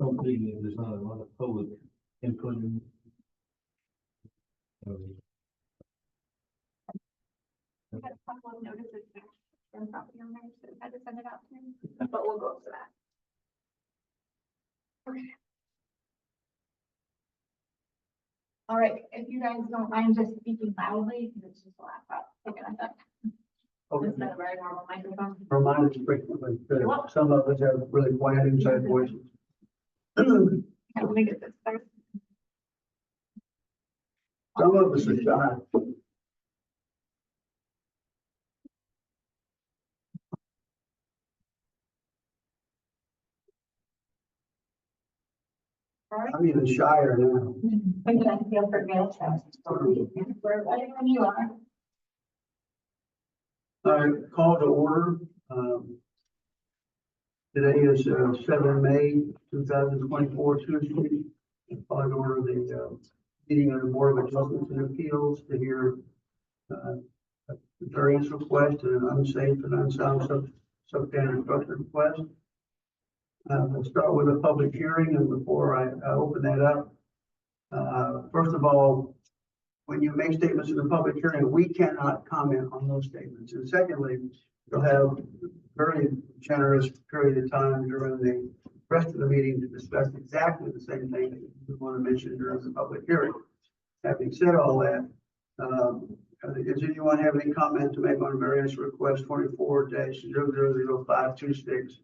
Something, there's not a lot of public input in. We had a couple of notices back from property owners that had to send it out to him, but we'll go to that. Okay. All right, if you guys don't mind just speaking loudly, because it's just a laptop picking us up. It's not a very normal microphone. Remind us frequently that some of us have really quiet inside voices. Let me get this started. Some of us are shy. I'm even shyer now. I can feel for mail test. Where, whatever you are. All right, call to order. Today is 7 May 2024, Tuesday. Call to order the meeting of the Board of Adjustments and Appeals to hear a variance request and an unsafe and unsound substandard structure request. We'll start with a public hearing, and before I open that up, first of all, when you make statements in the public hearing, we cannot comment on those statements. And secondly, you'll have a very generous period of time during the rest of the meeting to discuss exactly the same thing that you want to mention during the public hearing. Having said all that, does anyone have any comment to make on variance request 24-000526?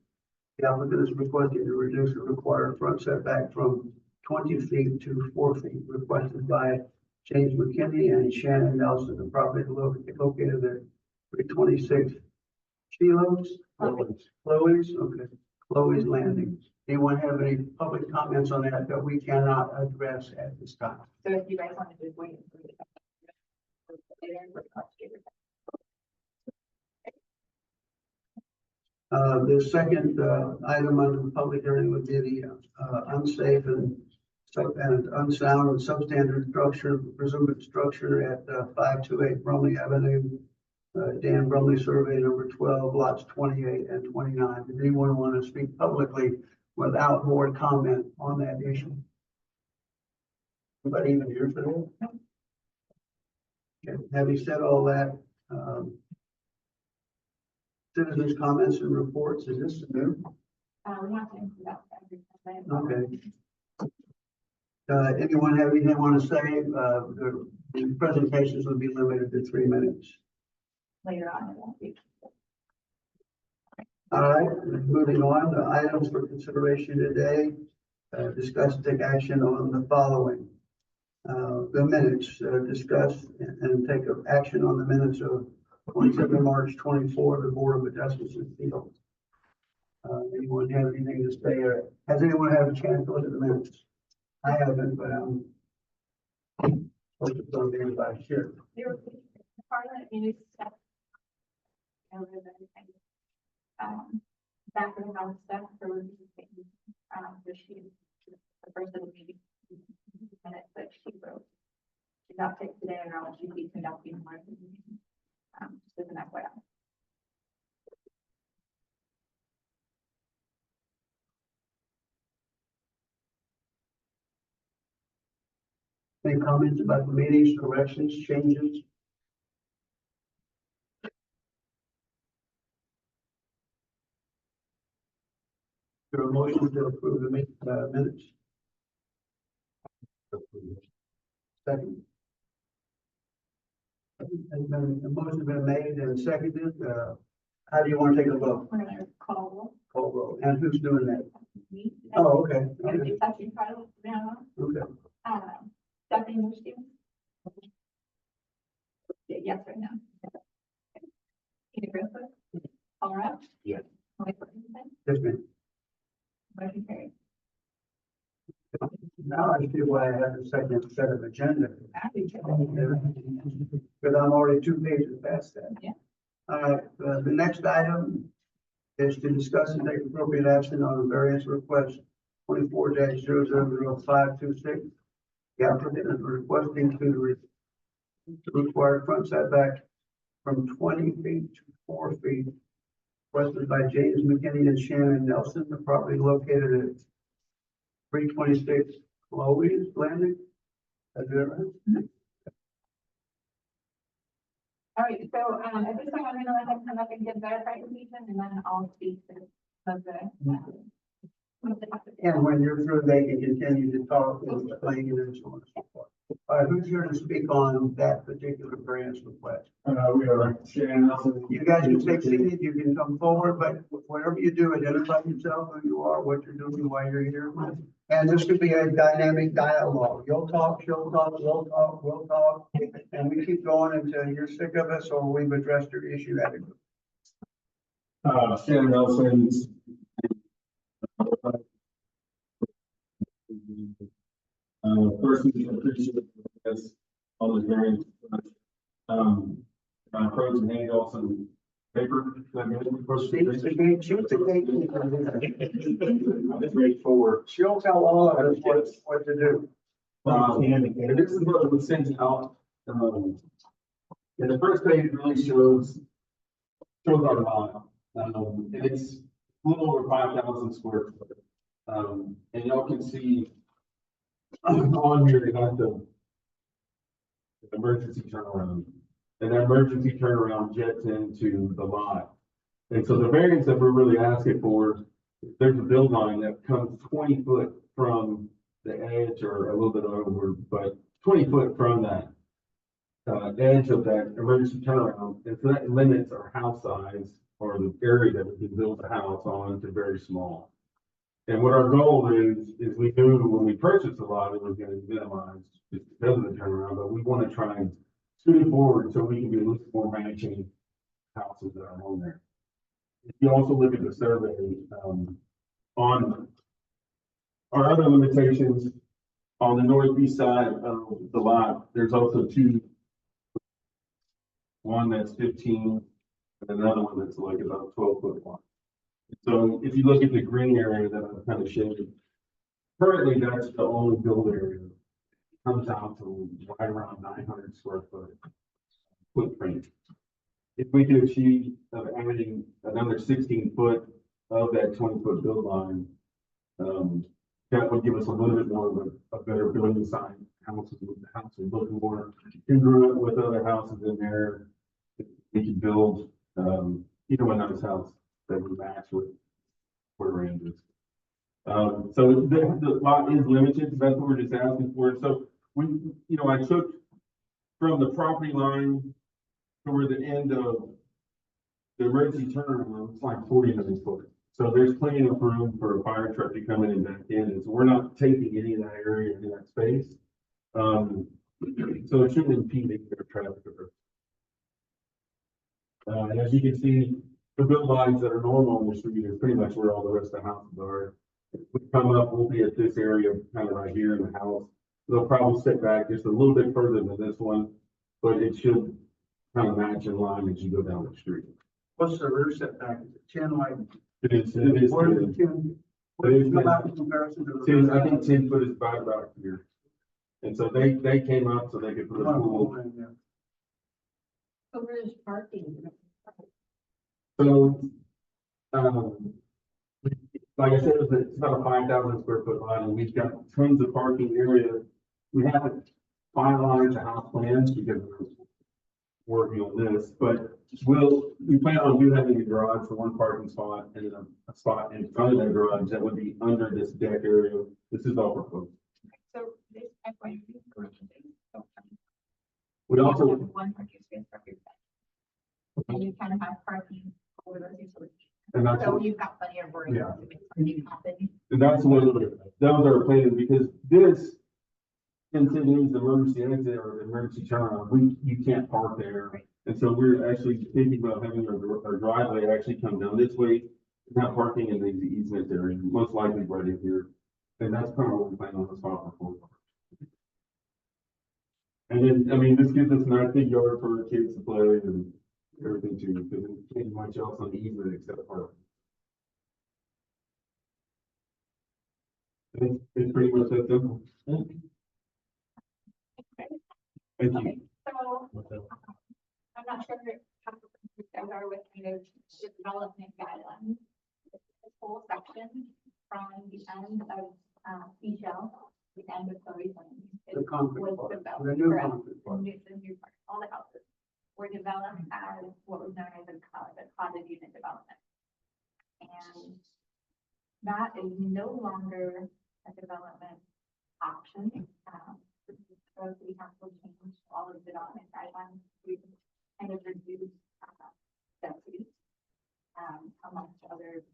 The applicant is requesting to reduce the required front setback from 20 feet to 4 feet, requested by James McKinney and Shannon Nelson. The property located at 326 Chloe's, okay, Chloe's Landing. Anyone have any public comments on that we cannot address at this time? So if you guys want to just wait. The second item under the public hearing would be the unsafe and unsound and substandard structure, presumed structure at 528 Brumley Avenue. Dan Brumley, survey number 12, lots 28 and 29. Does anyone want to speak publicly without more comment on that issue? Anybody even here for that? Okay. Having said all that, citizens' comments and reports, is this new? We have to include that. Okay. Anyone have anything they want to say? The presentations would be limited to 3 minutes. Later on, it won't be. All right, moving on, the items for consideration today, discuss and take action on the following. The minutes, discuss and take action on the minutes of 27 March 24, the Board of Adjustments and Appeals. Anyone have anything to say? Has anyone had a chance to look at the minutes? I haven't, but I'm focused on being by share. Parliament needs stuff. Back of the house stuff for the she, the person who maybe minutes that she wrote. She's not sick today, or else she'd be conducting more. Just as an FYI. Any comments about the meetings, corrections, changes? There a motion to approve the minutes? Second. A motion has been made and seconded. How do you want to take a vote? We're gonna call. Call roll. And who's doing that? Me. Oh, okay. We're gonna Okay. do touching title now. Okay. Stephanie, your students? Yes, right now. Peter Griffith? All right. Yes. Yes, ma'am. Motion carried. Now I see why I have a second set of agenda. Because I'm already 2 pages past that. Yeah. All right, the next item is to discuss and take appropriate action on variance request 24-000526. The applicant is requesting to require front setback from 20 feet to 4 feet. Requested by James McKinney and Shannon Nelson. The property located at 326 Chloe's Landing. Is that right? All right, so, at this time, I'm gonna let them come up and give their presentation, and then I'll speak to some of the, of the topics. And when you're through, they can continue to talk and explain and so on and so forth. All right, who's here to speak on that particular grant request? We are Shannon Nelson. You guys can take seated, you can come forward, but whatever you do, identify yourself, who you are, what you're doing, why you're here. And this could be a dynamic dialogue. You'll talk, she'll talk, we'll talk, and we keep going until you're sick of us or we've addressed your issue adequately. Shannon Nelson. First, we appreciate this on the variance. My approach and hand off some paper. Shoot the gate, shoot the I'm just ready for. She'll tell all of us what to do. And this is what we sent out. And the first page really shows our lot. And it's a little over 5,000 square foot. And y'all can see on here, you got the emergency turnaround. And that emergency turnaround jets into the lot. And so the variance that we're really asking for, there's a build line that comes 20 foot from the edge or a little bit over, but 20 foot from that edge of that emergency turnaround. And so that limits our house size or the area that we can build a house on to very small. And what our goal is we knew when we purchased a lot, it was going to minimize just because of the turnaround, but we want to try and scoot it forward so we can be a little more matching houses that are on there. If you also look at the survey, on our other limitations, on the northeast side of the lot, there's also two. One that's 15 and another one that's like about 12-foot wide. So if you look at the green area that I've kind of shaded, currently that's the only build area. It comes out to right around 900 square foot footprint. If we could achieve adding another 16 foot of that 20-foot build line, that would give us a little bit more of a better building sign. Houses with the house would look more congruent with other houses in there. We could build, a nice house that would match with where range is. So the lot is limited. That's what we're just asking for. So when, I took from the property line toward the end of the emergency turnaround, it's like 49 foot. So there's plenty of room for a fire truck to come in and back in. And so we're not taking any of that area in that space. So it shouldn't impede their traffic. And as you can see, the build lines that are normal on the street is pretty much where all the rest of the houses are. If we come up, we'll be at this area kind of right here in the house. They'll probably sit back just a little bit further than this one, but it should kind of match in line as you go down the street. What's the rear setback? Is it 10 like? It is. Where is it 10? What is it about in comparison to the? 10, I think 10 foot is about here. And so they came up so they could put a pool. So where's parking? So, like I said, it's about a 5,000 square foot lot, and we've got tons of parking area. We haven't finalized the house plans because we're working on this, but we plan on having a garage for one parking spot and then a spot in front of that garage that would be under this deck area. This is all proposed. So this, I'm going to be correcting. We also, One parking space for your side. And you kind of have parking over those utilities. and that's, So you've got plenty of room Yeah. to make something happen. and that's one of that was our plan, because this, since it is the emergency exit or the emergency turnaround, you can't park there. Right. And so we're actually thinking about having our driveway actually come down this way, not parking in the easement area, most likely right in here. And that's kind of what we plan on the spot for. And then, I mean, this gives us a nice big yard for our kids to play and everything too, because it can't much else on the easement except parking. It's pretty much that simple. Thank you. Okay, so I'm not sure how you guys are with kind of the development guidelines. This whole section from the end of each shell, the end of Chloe's Lane. The concrete was part, developed, the new correct, concrete part. the new part, all the houses were developed as what was known as a cottage unit development. And that is no longer a development option. So we have to change all of the development guidelines to kind of reduce density, amongst other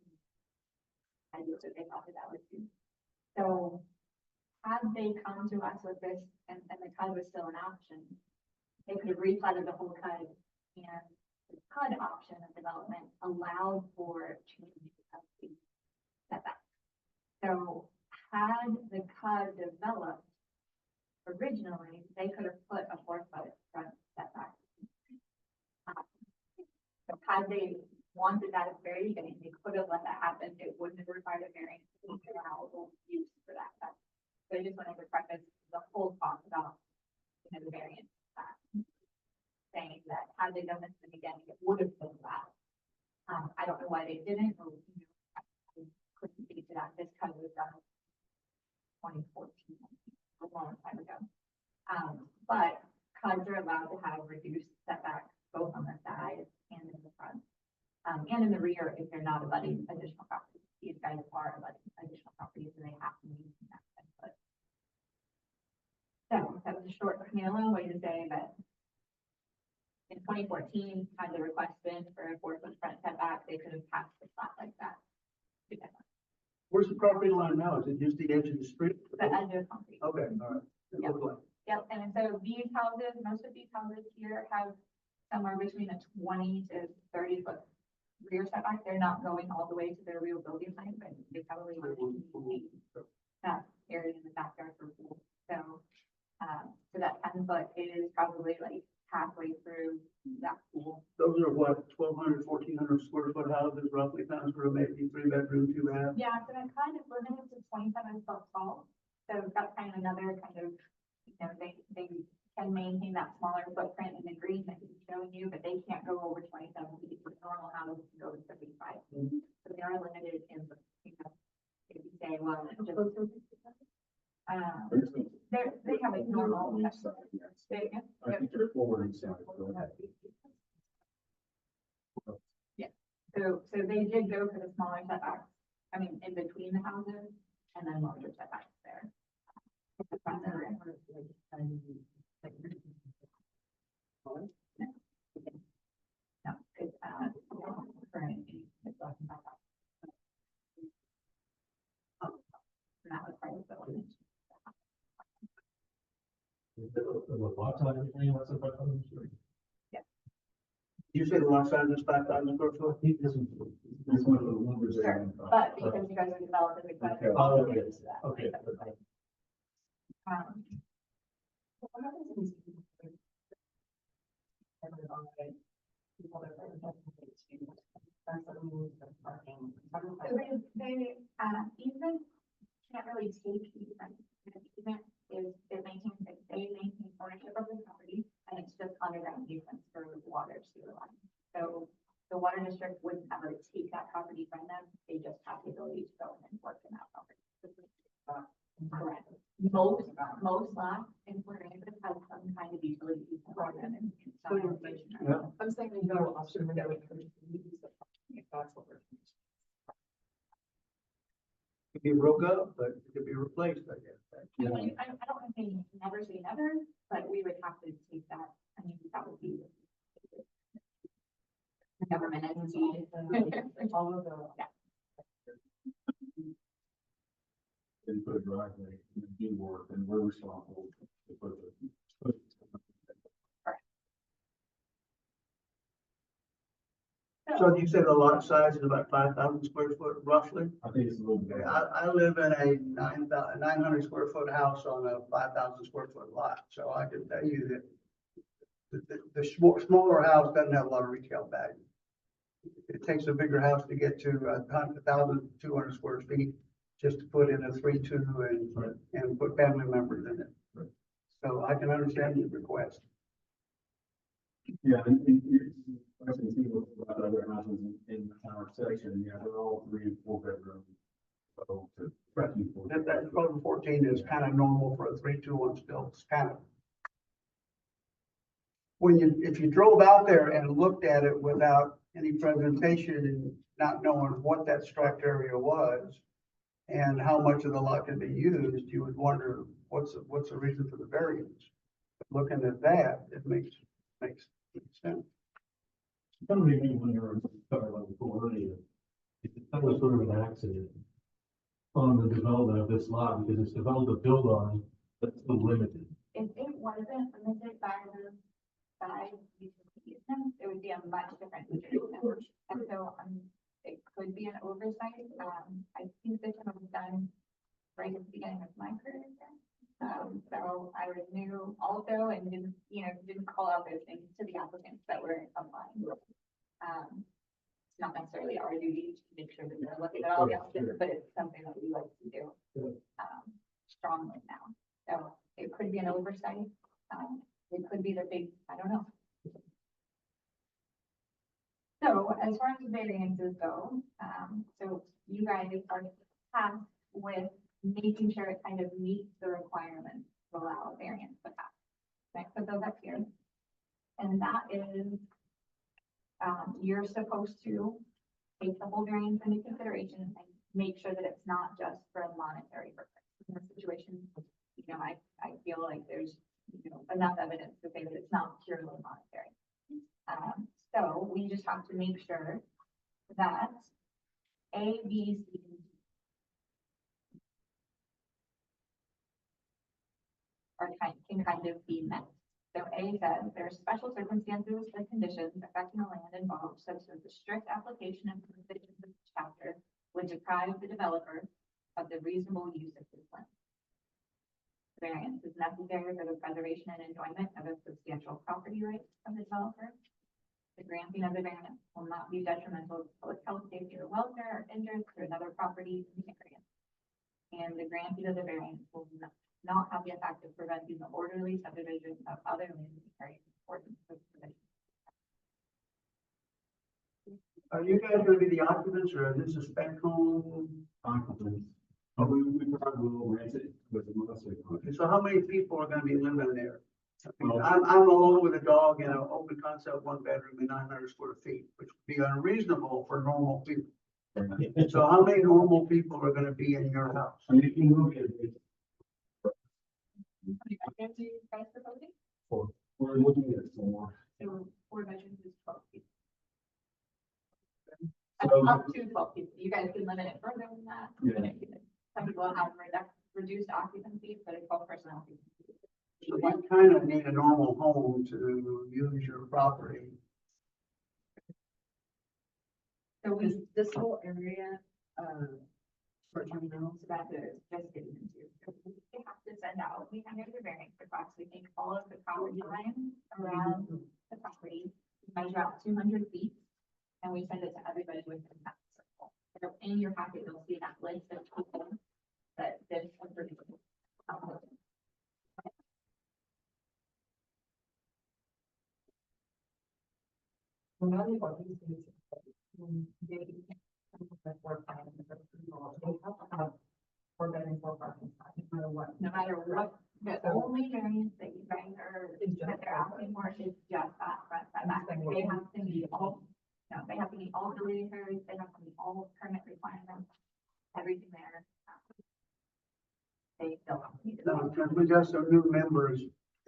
ideas that they thought that would do. So had they come to us with this and the CUD was still an option, they could have replatted the whole CUD, and the CUD option of development allowed for changing the setback. So had the CUD developed originally, they could have put a 4-foot front setback. So had they wanted that at the very beginning, they could have let that happen. It wouldn't have required a variance to allow use for that. So I just wanted to preface the whole talk about, the variance, saying that had they done this in the beginning, it would have been that. I don't know why they didn't, or, I couldn't speak to that. This kind of was done in 2014, a long time ago. But CUDs are allowed to have reduced setbacks both on the side and in the front. And in the rear, if they're not abutting additional properties. These guys are abutting additional properties, and they have to meet that 10 foot. So that was a short, a long way to say that in 2014, had the request been for a 4-foot front setback, they could have passed the spot like that. Where's the property line now? Is it just the edge of the street? But under concrete. Okay, all right. It Yep. looked like. Yep, and so these houses, most of these houses here have somewhere between a 20 to 30 foot rear setback. They're not going all the way to their real building line, but they probably want to maintain that area in the backyard for pool. So, so that 10 foot is probably like halfway through that pool. Those are what, 1,200, 1,400 square foot houses, roughly times for maybe 3-bedroom, 2-bath. Yeah, so I'm kind of limited to 27 foot tall. So that's kind of another kind of, they can maintain that smaller footprint in the green that he's showing you, but they can't go over 27 feet. The normal house can go to 75. So they are limited in, if you say, well, just, they have a normal. I think they're forward and side. Yeah, so they did go for the smaller setbacks, I mean, in between the houses, and then larger setbacks there. No, it's, that was part of the ordinance. You say the lot size is 5,000 square foot? Sure, but because you guys are developing the question. Okay. I'll get into that. Okay. What happens they, even can't really take easement. Easement is, it maintains, they maintain ownership of the property, and it's just underground easements for water sewer line. So the water district wouldn't ever take that property from them, they just have the ability to go in and work in that property. Correct. Most lots in Puerto Rico have some kind of utility easement for them and some information. Yeah. I'm saying we go off, so we know if that's what we're. It could be broke up, but it could be replaced, I guess. I mean, I don't want to say never say never, but we would have to take that, I mean, that would be the government entity. All of the. They put a driveway, and do work, and we're responsible to put the. So you said the lot size is about 5,000 square foot roughly? I think it's a little bit. I live in a 900 square foot house on a 5,000 square foot lot, so I can tell you that the smaller house doesn't have a lot of retail value. It takes a bigger house to get to 1,200 square feet just to put in a 3-2 and put family members in it. Right. So I can understand your request. Yeah, and I can see about other houses in our section, yeah, they're all 3 and 4 bedroom. So, to- Right. That 12 to 14 is kind of normal for a 3-2-1 still, it's kind of. If you drove out there and looked at it without any presentation and not knowing what that striped area was and how much of the lot can be used, you would wonder, what's the reason for the variance? Looking at that, it makes sense. Some made me wonder, sorry about before earlier, if it's kind of sort of an accident on the development of this lot, because it's developed a build on, that's still limited. If it wasn't limited by the size easement, it would be a much different situation. And so, it could be an oversight. I think this one was done right at the beginning of my career. So I was new also and didn't call out those things to the applicants that were applying. It's not necessarily our duty to make sure that they're looking at all the options, but it's something that we like to do, strongly now. So it could be an oversight. It could be the big, I don't know. So as far as the variances go, so you guys are tasked with making sure it kind of meets the requirements to allow a variance to pass. Can I put those up here? And that is, you're supposed to take the whole variance into consideration and make sure that it's not just for a monetary purpose. In this situation, I feel like there's, enough evidence to say that it's not purely monetary. So we just have to make sure that A, B, C, and D can kind of be met. So A says there are special circumstances or conditions affecting the land involved, such as the strict application of provisions of this chapter would deprive the developer of the reasonable use of this land. Variance is necessary for the preservation and enjoyment of a substantial property right of the developer. The granting of the variance will not be detrimental to public health, safety, or welfare, or interest to another property in the area. And the granting of the variance will not have the effect of preventing the orderly subdivision of other land in the area important for the provision. Are you guys gonna be the occupants or is this a spec home? Occupants. But we probably will rent it with the mostly. Okay, so how many people are gonna be living there? I mean, I'm alone with a dog in an open concept, 1 bedroom and 900 square feet, which would be unreasonable for normal people. So how many normal people are gonna be in your house? I mean, if you look at it, How many bedrooms are you guys proposing? we're looking at some more. So 4 bedrooms is 12 people. So- Up to 12 people. You guys can limit it further than that. Yeah. Some people have reduced occupancy, but a 12-person occupancy. So you kind of need a normal home to use your property. So we, This whole area, short-term rentals, that is just getting into. We have to send out, we have a variance request. We take all of the property lines around the property, measure out 200 feet, and we send it to everybody within that circle. So in your packet, you'll see that list of people that this. Normally what these things, they come with the 4 times the approval, they have to have 4 bedrooms, 4 parking spots, no matter what. No matter what, the only variance that you guys are, Is just that they're asking for is just that front setback. They have to meet all, they have to meet all building codes, they have to meet all permit requirements, everything there. They still have to meet it. Now, because we got some new members,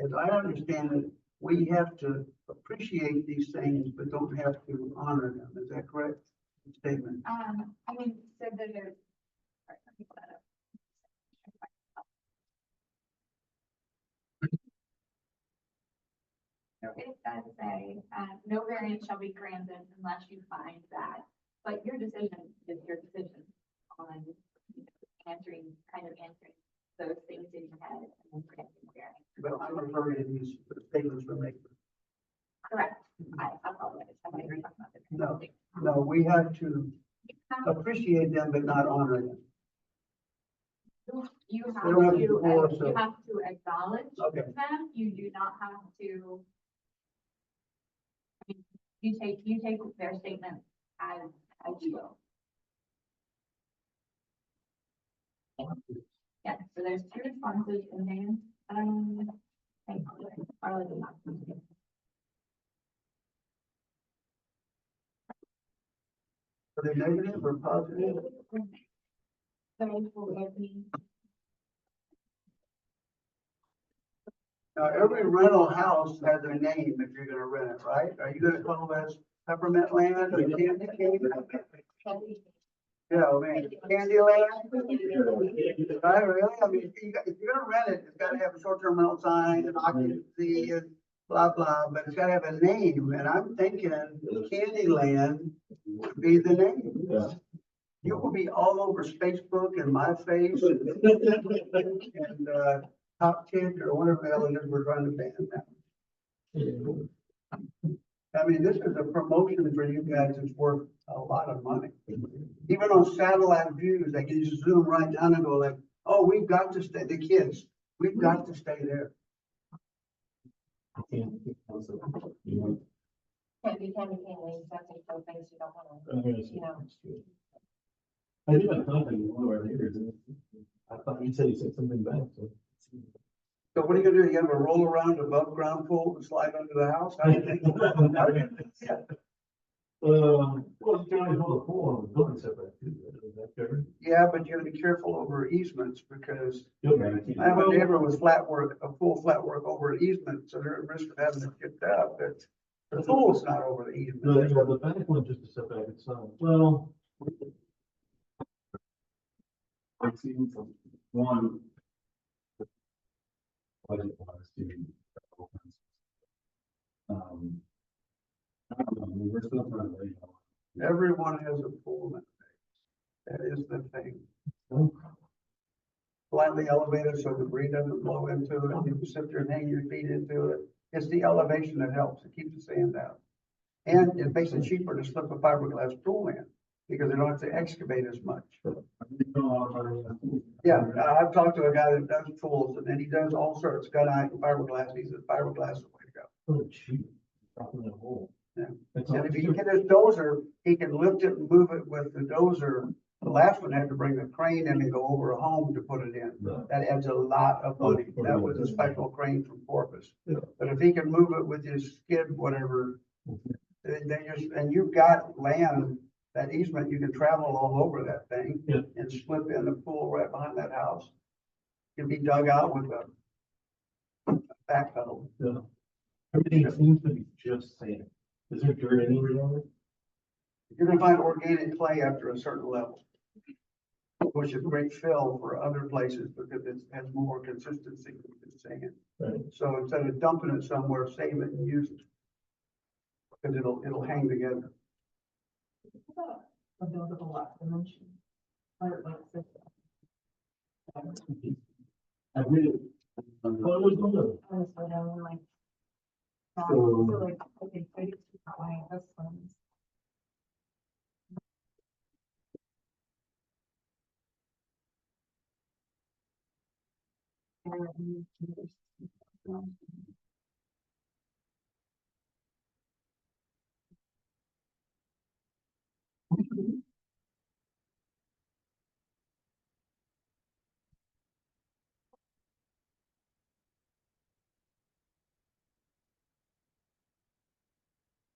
as I understand it, we have to appreciate these things, but don't have to honor them. Is that correct? Statement. I mean, so that there's. Sorry, let me pull that up. So it does say, no variance shall be granted unless you find that, but your decision is your decision on answering those things in your head and then granting variance. But I'm referring to these statements from making. Correct. I apologize. I might be talking about this. No. No, we have to You have appreciate them, but not honor them. You have They don't have to, to force you it. have to acknowledge Okay. them, you do not have to. I mean, you take their statement as you will. Yeah, so there's two responses in there. Hang on, Carla did not. Are they negative or positive? Now, every rental house has a name if you're gonna rent it, right? Are you gonna call this Peppermint Land or Candy Cane? Yeah, I mean, Candy Land? Right, really? I mean, if you're gonna rent it, it's gotta have a short-term rental sign and occupancy and blah, blah, but it's gotta have a name, and I'm thinking Candy Land would be the name. Yeah. You will be all over Facebook and my face and, Top Tick or whatever the hell it is we're trying to ban now. I mean, this is a promotion for you guys that's worth a lot of money. Even on satellite views, they can just zoom right down and go like, oh, we've got to stay, the kids, we've got to stay there. Can't be candy cane lanes, that's like those things you don't wanna, you know. I did have contact with one of our neighbors, and I thought he said something back, so. So what are you gonna do? You have a roll around above ground pool and slide under the house? How do you think? How do you think? Yeah. Well, you can only hold a pool on the building setback too, is that covered? Yeah, but you gotta be careful over easements because You'll guarantee. I have a neighbor with flat work, a full flat work over an easement, so they're at risk of having it chipped up, but the pool's not over the No, easement. yeah, the back one just a setback, it's not, well. I've seen some, one. Budget wise to. I don't know, I mean, we're still trying to. Everyone has a pool nowadays. That is the thing. Slightly elevated so the breeze doesn't blow into it. You can sit there and hang your feet into it. It's the elevation that helps. It keeps the sand out. And it makes it cheaper to slip a fiberglass pool in because they don't have to excavate as much. Yeah, I've talked to a guy that does pools and then he does all sorts, gunite and fiberglass. He says fiberglass is the way to go. Oh, cheap. Dropping that hole. Yeah. That's And all. if he can get his dozer, he can lift it and move it with the dozer. The last one had to bring a crane in and go over a home to put it in. No. That adds a lot of money. That was a special crane from Corpus. But if he can move it with his skid, whatever, they just, and you've got land, that easement, you can travel all over that thing. Yeah. And slip in the pool right behind that house. Can be dug out with a backhoe. Yeah. Everything seems to be just sand. Is there dirt anywhere on it? You're gonna find organic clay after a certain level. Which is great fill for other places because it has more consistency than sand. Right. So instead of dumping it somewhere, save it and use it. Because it'll hang together. A buildable lot dimension. Or like this. I really. Well, it was one of. Honestly, I don't like. So- So like, okay, 32 that way, this one's.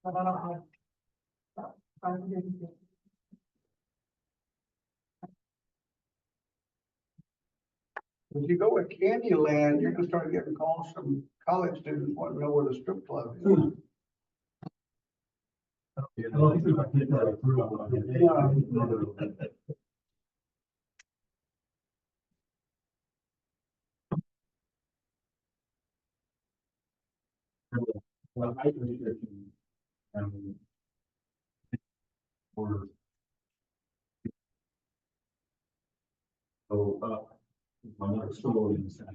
But I don't have. 550. If you go with Candyland, you're gonna start getting calls from college students wanting to know where the strip club is. I don't think we might get that approval. Well, I think that can, or. So, my next story is that.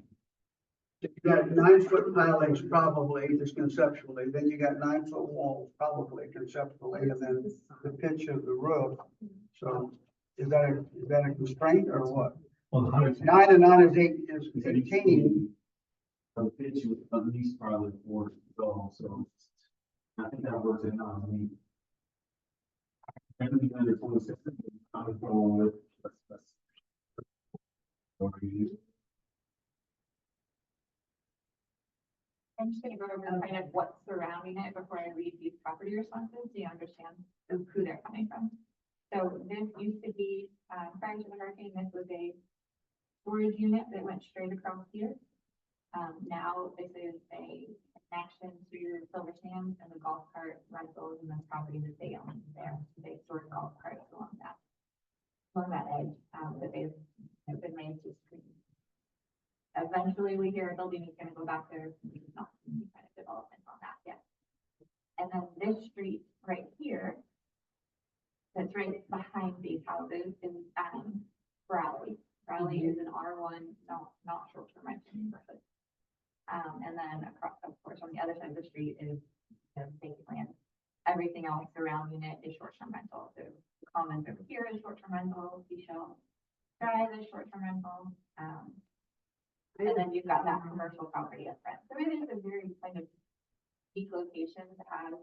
You got 9-foot pilings probably, just conceptually, then you got 9-foot walls probably conceptually, and then the pitch of the roof. So is that a constraint or what? On the height. 9 and 9 is 18. The pitch with at least probably 4 tall, so. I think that works in, I mean. Everything under 26, I'm going with, that's. I'm just gonna go over kind of what's surrounding it before I read these property responses, so you understand who they're coming from. So this used to be, prior to the hurricane, this was a storage unit that went straight across here. Now this is a connection to Silver Sands and the golf cart rentals and the property that they own there. They store golf carts along that edge, that they've been made to screen. Eventually, we hear a building is gonna go back there, there's not any kind of development on that yet. And then this street right here, that's right behind these houses is, Raleigh. Raleigh is an R1, not short-term rental neighborhood. And then across, of course, on the other side of the street is, vacant land. Everything else surrounding it is short-term rental. So commons over here is short-term rental, Seashell Drive is short-term rental. And then you've got that commercial property up front. So it is a very kind of unique location to have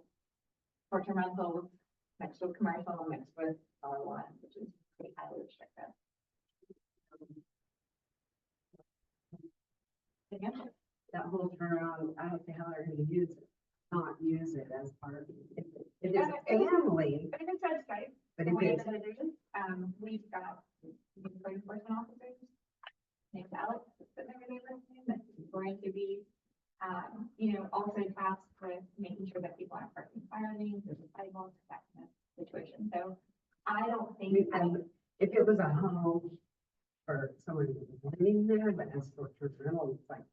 short-term rentals mixed with commercial, mixed with R1, which is pretty highly restricted. That whole turnaround, I don't see how they're gonna use it, not use it as part of it. If it's a family, But if it's red stripe, but the if way it's, that it is, we've got the code enforcement officers named Alex, that's in every name, that's going to be, also tasked with making sure that people aren't parking fire lanes, there's a sidewalk, that kind of situation. So I don't think, if it was a home for someone who was living there, but as short-term rental, it's like,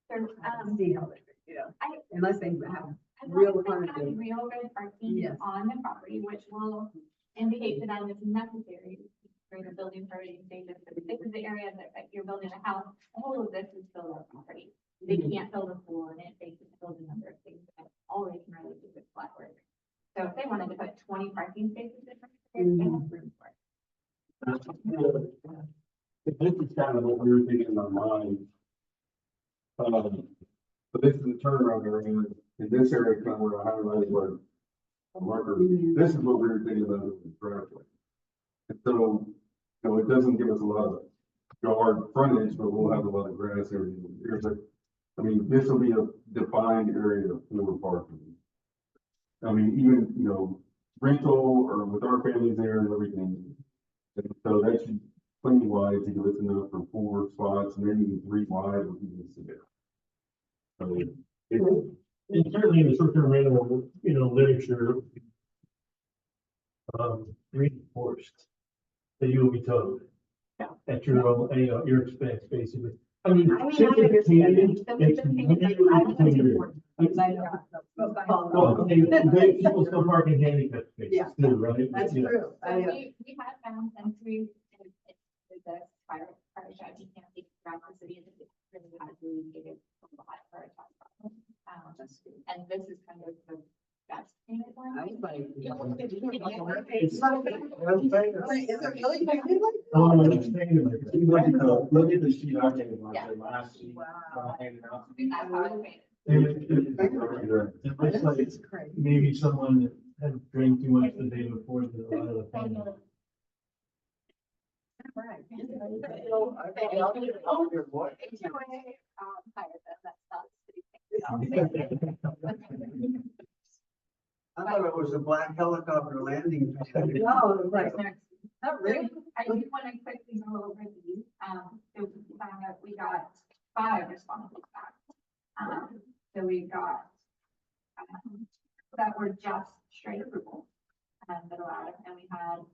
there's, see how they, I- unless they have as real long as they have parking. real good parking Yes. on the property, which will indicate to them it's necessary for the building permitting stages. So this is the area that you're building a house, all of this is still their property. They can't build a pool in it, they can build a number of things, but all they can really do is flat work. So if they wanted to put 20 parking spaces in there, they have room for it. This is kind of what we were thinking in our mind. But this is the turnaround area, in this area, kind of where I highlighted where a marker, this is what we were thinking about with the driveway. And so, it doesn't give us a lot of yard frontage, but we'll have a lot of grass area. This will be a defined area for parking. Even, rental or with our families there and everything. And so that should plenty wide to give us enough for 4 spots, maybe even 3 wide or even 6. So And certainly in the short-term rental, literature, reinforced that you will be towed. Yeah. At your own, your expense, basically. I mean, I understand. It's really clear. Well, people still park in handicap Yeah. spaces too, right? That's Yeah. true. So we have found since we, did the fire strategy campaign throughout the city, that it's really had to give it a lot for our tax problem. And this is kind of the best payment one. I was like. Look at the sheet I gave them, Yeah. the last sheet. Wow. I handed out. That's how it's made. It looks like It's crazy. maybe someone that had drank too much the day before did a lot of the thing. Right. I thought it was a black helicopter landing. No, right. Not really. I do want to quickly go over these. So we found out we got 5 responses back. So we got, that were just straight approval, that allowed, and we had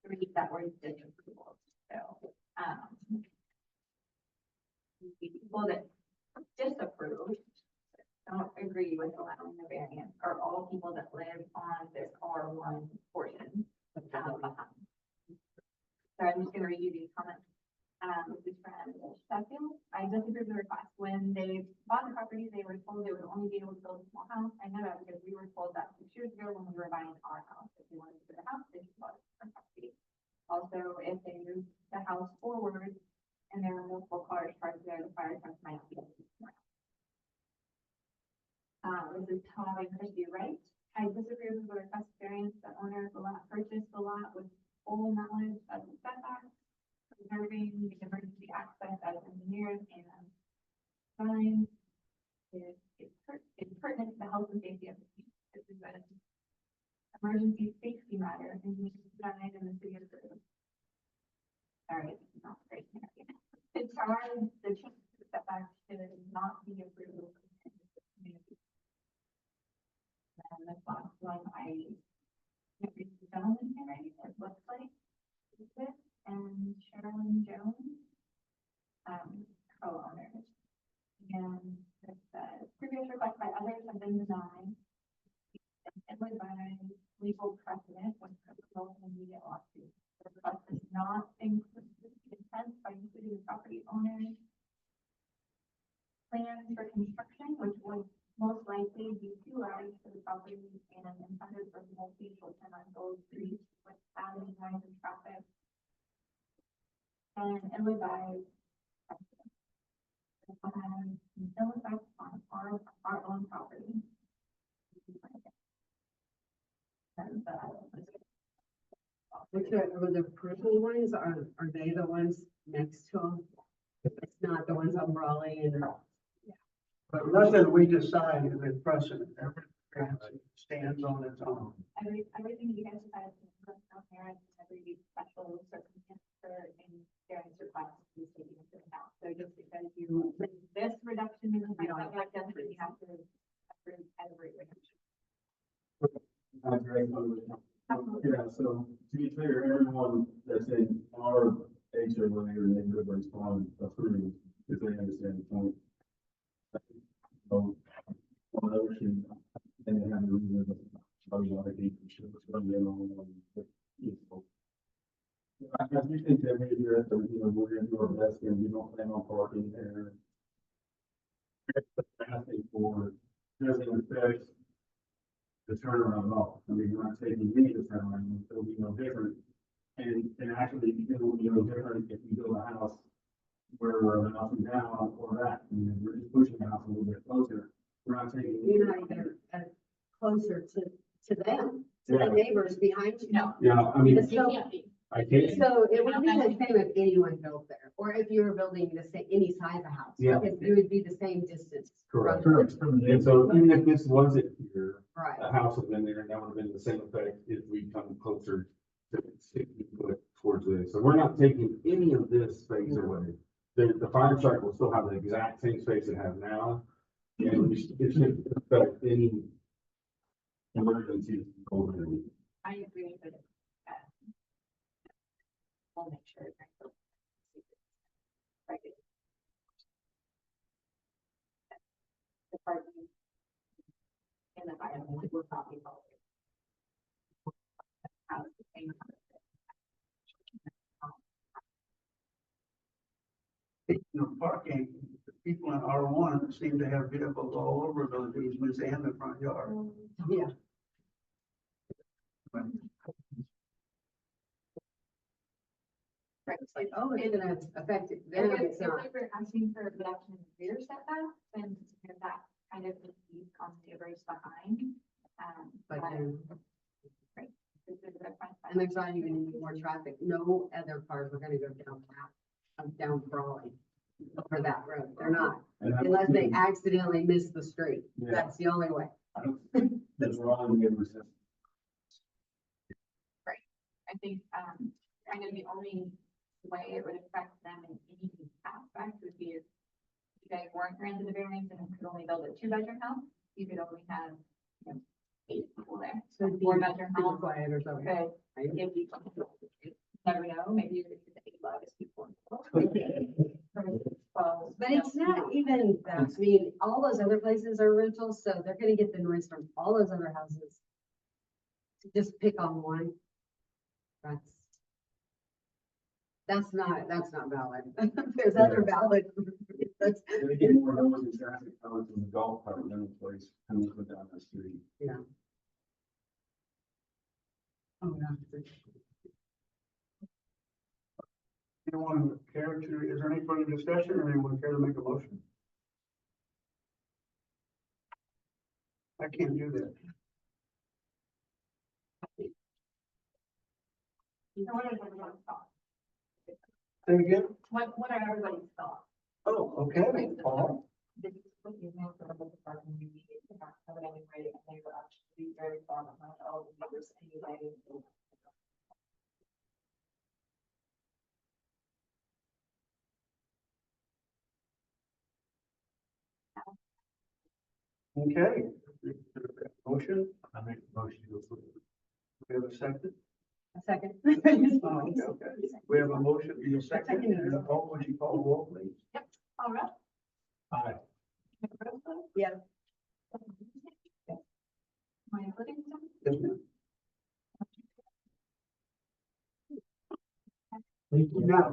3 that were disapproval. So, the people that disapproved don't agree with allowing the variance are all people that live on this R1 portion. So I'm just gonna read you these comments. This is from Sheffield. I disagree with the request. When they bought the property, they were told they would only be able to build a small house. I know that because we were told that 6 years ago when we were buying our house. If they wanted to build a house, they should buy a property. Also, if they move the house forward and there are multiple cars parked there, the fire trucks might be able to. This is Tom and Christie Wright. I disagree with the request variance. The owner of the lot purchased the lot with full knowledge of the setbacks. preserving the emergency access as engineered and designed. It's pertinent to the health and safety of the people. This is an emergency safety matter and we designed in the city of Grove. Sorry, this is not great. The charge, the change to the setback should not be approved. In the community. And this last one, I can't read the gentleman here, right? It looks like this and Sherilyn Jones, co-owners. And it says, previous requests by others have been denied. And would by legal precedent when result in immediate lawsuit. The request does not include the intent by including the property owners. Plans for construction, which would most likely be too large for the property and intended for multi-short-term rental streets with added noise and traffic. And it would by no effect on our own property. And, Which are the purple ones, are they the ones next to them? It's not the ones on Raleigh and, But nothing we decide is a precedent. Every transit stands on its own. everything you guys decided to put out there and every special circumstance for any variance request is taken into account. So just because you, with this reduction in the setback density, you have to approve every reduction. Yeah, so to be clear, everyone that's in our HOA or neighborhood respond approved, because they understand the point. So, on the other sheet, and they have the reason that I do think that maybe you're at the, we're gonna do our best and we don't plan on parking there. Asking for, doesn't affect the turnaround at all. I mean, we're not taking any of the turnaround, it'll be no different. And actually, it will be no different if you build a house where we're announcing down or that. I mean, we're just pushing the house a little bit closer. We're not taking. you're not even closer to them, to the neighbors behind you. No. Yeah, I mean, So, I can't, so it would be the same if anyone built there, or if you were building the same, any size of house. Yeah. Because it would be the same distance. correct. roughly. And so even if this wasn't here, Right, the house would have been there, and that would have been the same effect if we come closer to 60 foot towards this. So we're not taking any of this space away. The fire truck will still have the exact same space it has now. And it shouldn't affect any emergency over. I agree with it. We'll make sure. The parking in the fire will not be followed. Has the same. Parking, the people in R1 seem to have vehicles all over those easements and the front yard. yeah. Right. It's like, oh, it's gonna affect it, If then we it's not. were asking for a reduction in rear setback, then that kind of leads on neighbors behind. But then, This is the front and there's not even any more traffic, no other cars are gonna go down Raleigh for that road, they're not, unless they accidentally miss the street, Yeah. that's the only way. That's wrong, we ever said. I think, kind of the only way it would affect them in any aspect would be if you guys weren't granted the variance and could only build a 2-bedroom house, you could only have, 8 people there. So It'd be 4-bedroom super house quiet or something. could give you something. Never know, maybe you could use the 8 lowest people. Well, But it's not even that, I mean, all those other places are rentals, so they're gonna get the noise from all those other houses. Just pick on one. That's not valid. There's other valid. That's, They get more noise and traffic coming from the golf cart than the place coming from down the street. yeah. Oh, yeah. Anyone care to, is there any further discussion or anyone care to make a motion? I can't do that. So what is everyone's thought? Say again? What are everybody's thoughts? Oh, okay, Paul. This is what you know for the department, we needed to not have it anyway, and they were actually very far behind all the neighbors anyway. Okay. Motion, I make a motion to approve. we have a second. A second. Oh, okay. We have a motion, in a second, and Paul, would you call the roll, please? All right. Aye. Yes. Maya Livingston, Yes, ma'am. Thank you. Now,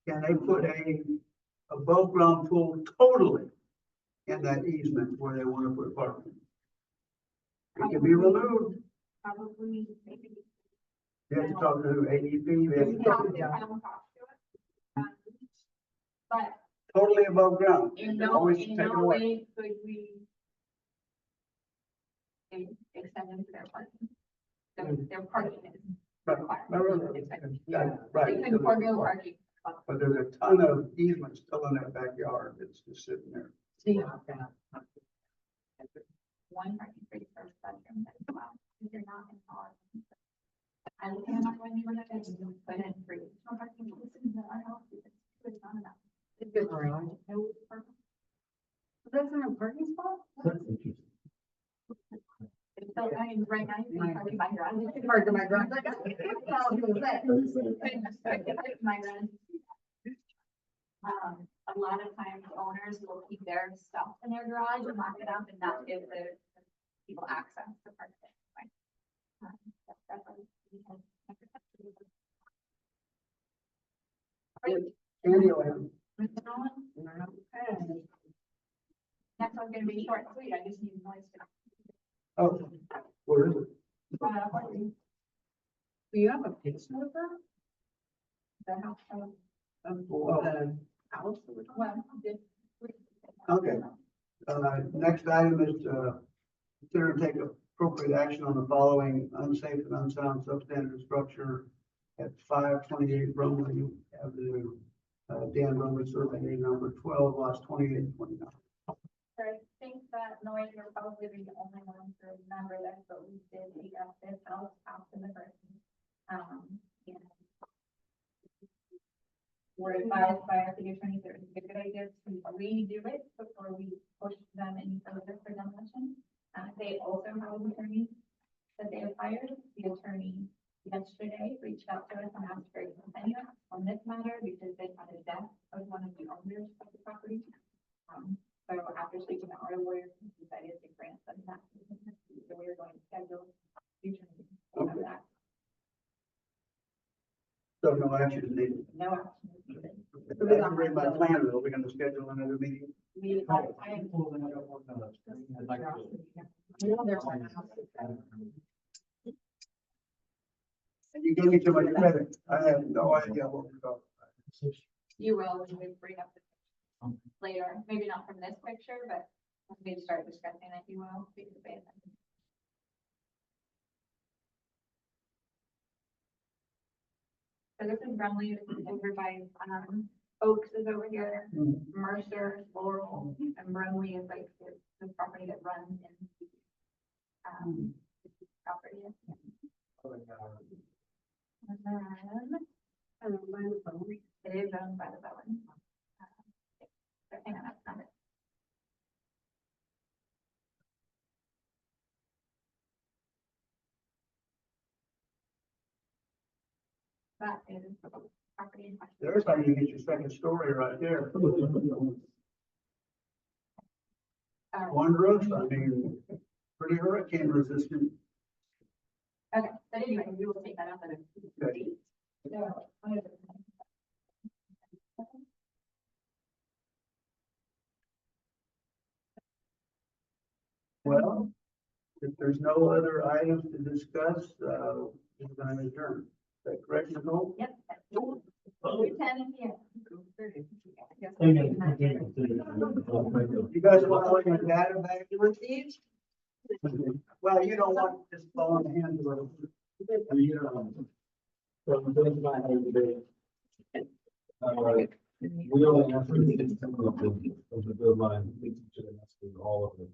can they put a above ground pool totally in that easement where they want to put parking? It can be removed. probably, maybe. You have to talk to AEP, you have to We talk have to to have them talk to it. But totally above ground. in You can no, always in take it no away. way could we extend into their parking. Their parking is Right, required. right. They couldn't forego parking. But there's a ton of easements still in that backyard. It's just sitting there. One parking space per bedroom as well, if you're not in our. I look at my neighborhood, I just put in free. No parking spaces in our house, because it's not enough. It's good for all. That's not a parking spot? That's interesting. It's still, I mean, right now, you can park in my garage. You can park in my garage. That's all I was gonna say. My rent. A lot of times owners will keep their stuff in their garage and lock it up and not give the people access to park it. That's why we have- Andy, will have- Mr. Nolan? Okay. Next one's gonna be short and sweet, I just need noise to. oh, where is it? Do you have a picture of that? The house, Of Oh. the house? well, this. Okay. Next item is, consider and take appropriate action on the following unsafe and unsound substandard structure at 528 Bromley Avenue. Dan Bromley, survey number 12, lots 28 and 29. So I think that noise, we're probably the only ones to remember this, but we did take up this house after the hurricane. And we're advised by our city attorney that it's a good idea to redo it before we push them any further for demolition. They also have an attorney that they have hired. The attorney yesterday reached out to us and asked for a continuance on this matter because they had a death of one of the owners of the property. So after speaking to our lawyer, we decided to grant them that. So we're going to schedule future meetings on that. So no action is needed. No action is needed. I read my planner, are we going to schedule another meeting? I You gave me too much credit. I have no idea what we're talking about. You will, when we bring up the picture later, maybe not from this picture, but when we start discussing it, you will. Speak to Bailey. So this is Brumley, this is over by, Oaks is over here, Mercer, Laurel, and Brumley is like the property that runs in. Property. And then, it is owned by the Bowen. So hang on, that's not it. That is the property in question. There's how you get your second story right there. One roof, I mean, pretty hurricane resistant. Okay, but anyway, we will take that up at a Okay. date. So, what is it? Well, if there's no other items to discuss, we're going to adjourn. Is that correct, Nicole? Yep. 10 here. You guys want to look at data back to these? Well, you don't want this fall in the hands of. We only have 36 of the good line, we should have asked for all of it.